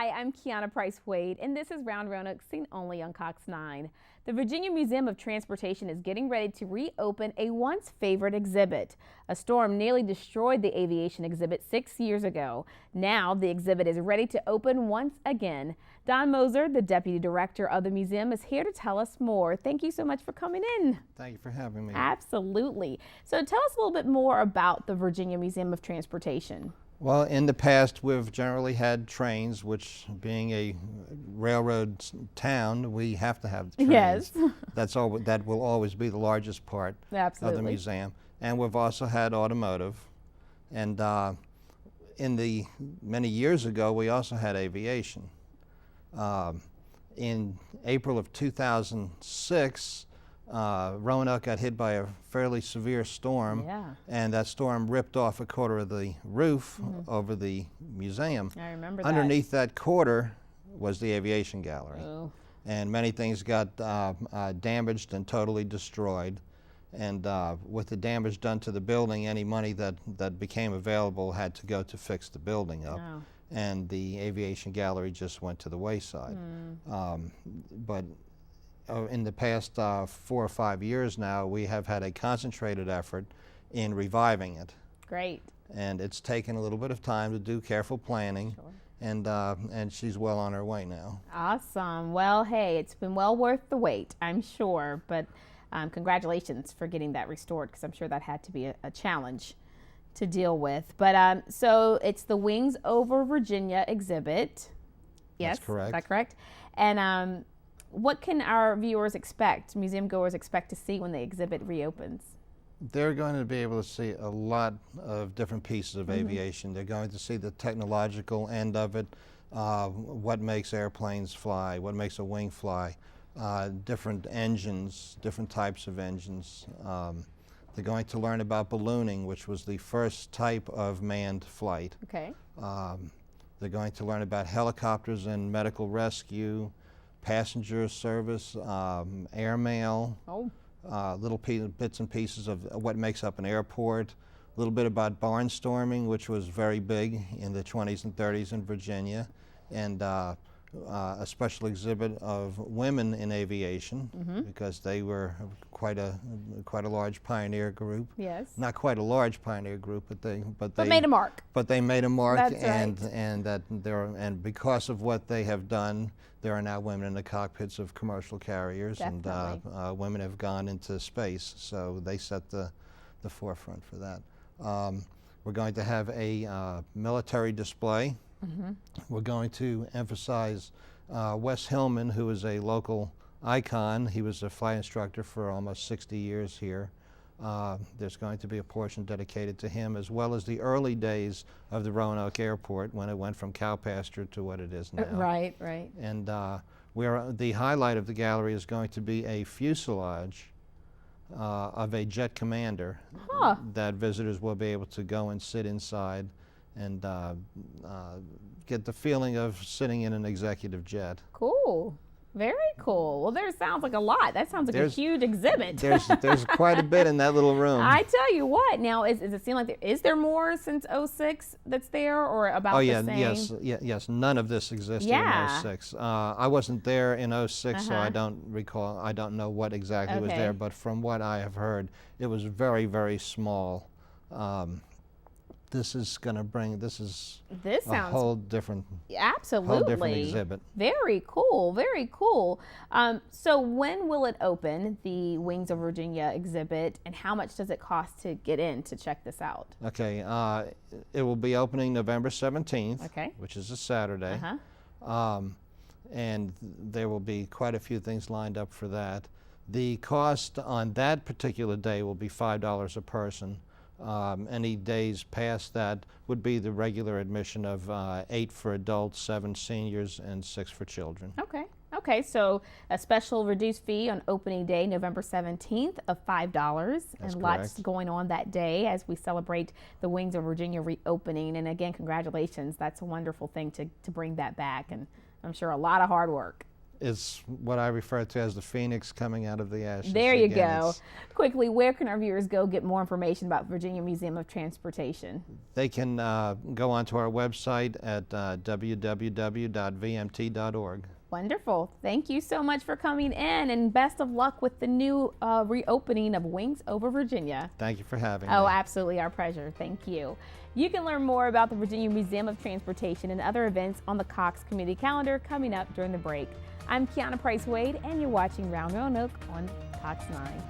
Hi, I'm Kiana Price Wade, and this is Round Roanoke, seen only on Cox 9. The Virginia Museum of Transportation is getting ready to reopen a once favorite exhibit. A storm nearly destroyed the aviation exhibit 6 years ago. Now the exhibit is ready to open once again. Don Moser, the deputy director of the museum, is here to tell us more. Thank you so much for coming in. Thank you for having me. Absolutely. So tell us a little bit more about the Virginia Museum of Transportation. Well, in the past, we've generally had trains, which being a railroad town, we have to have trains. Yes. That will always be the largest part Absolutely. of the museum. And we've also had automotive. And many years ago, we also had aviation. In April of 2006, Roanoke got hit by a fairly severe storm, and that storm ripped off a quarter of the roof over the museum. I remember that. Underneath that quarter was the aviation gallery. Oh. And many things got damaged and totally destroyed. And with the damage done to the building, any money that became available had to go to fix the building up. Oh. And the aviation gallery just went to the wayside. But in the past 4 or 5 years now, we have had a concentrated effort in reviving it. Great. And it's taken a little bit of time to do careful planning. Sure. And she's well on her way now. Awesome. Well, hey, it's been well worth the wait, I'm sure. But congratulations for getting that restored, because I'm sure that had to be a challenge to deal with. But so it's the Wings Over Virginia exhibit. Yes, that's correct. Is that correct? And what can our viewers expect, museum goers expect to see when the exhibit reopens? They're going to be able to see a lot of different pieces of aviation. They're going to see the technological end of it, what makes airplanes fly, what makes a wing fly, different engines, different types of engines. They're going to learn about ballooning, which was the first type of manned flight. Okay. They're going to learn about helicopters and medical rescue, passenger service, airmail, little bits and pieces of what makes up an airport, a little bit about barnstorming, which was very big in the 20s and 30s in Virginia, and a special exhibit of women in aviation, because they were quite a large pioneer group. Yes. Not quite a large pioneer group, but they made a mark. But they made a mark. That's right. And because of what they have done, there are now women in the cockpits of commercial carriers. Definitely. And women have gone into space, so they set the forefront for that. We're going to have a military display. We're going to emphasize Wes Hillman, who is a local icon. He was a flight instructor for almost 60 years here. There's going to be a portion dedicated to him, as well as the early days of the Roanoke Airport, when it went from cow pasture to what it is now. Right, right. And the highlight of the gallery is going to be a fuselage of a jet commander that visitors will be able to go and sit inside and get the feeling of sitting in an executive jet. Cool. Very cool. Well, there sounds like a lot. That sounds like a huge exhibit. There's quite a bit in that little room. I tell you what. Now, does it seem like is there more since '06 that's there, or about the same? Yes. None of this existed in '06. I wasn't there in '06, so I don't recall. I don't know what exactly was there. But from what I have heard, it was very, very small. This sounds a whole different exhibit. Very cool, very cool. So when will it open, the Wings of Virginia exhibit, and how much does it cost to get in to check this out? Okay, it will be opening November 17th, which is a Saturday, and there will be quite a few things lined up for that. The cost on that particular day will be $5 a person. Any days past that would be the regular admission of 8 for adults, 7 seniors, and 6 for children. Okay, so a special reduced fee on opening day, November 17th, of $5. That's and correct. Lots going on that day as we celebrate the Wings of Virginia reopening. And again, congratulations. That's a wonderful thing to bring that back, and I'm sure a lot of hard work. is what I refer to as the phoenix coming out of the ashes. There you go. Quickly, where can our viewers go get more information about Virginia Museum of Transportation? They can go onto our website at www.vmt.org. Wonderful. Thank you so much for coming in, and best of luck with the new reopening of Wings Over Virginia. Thank you for having me. Oh, absolutely, our pleasure. Thank you. You can learn more about the Virginia Museum of Transportation and other events on the Cox Community Calendar coming up during the break. I'm Kiana Price Wade, and you're watching Round Roanoke on Cox 9.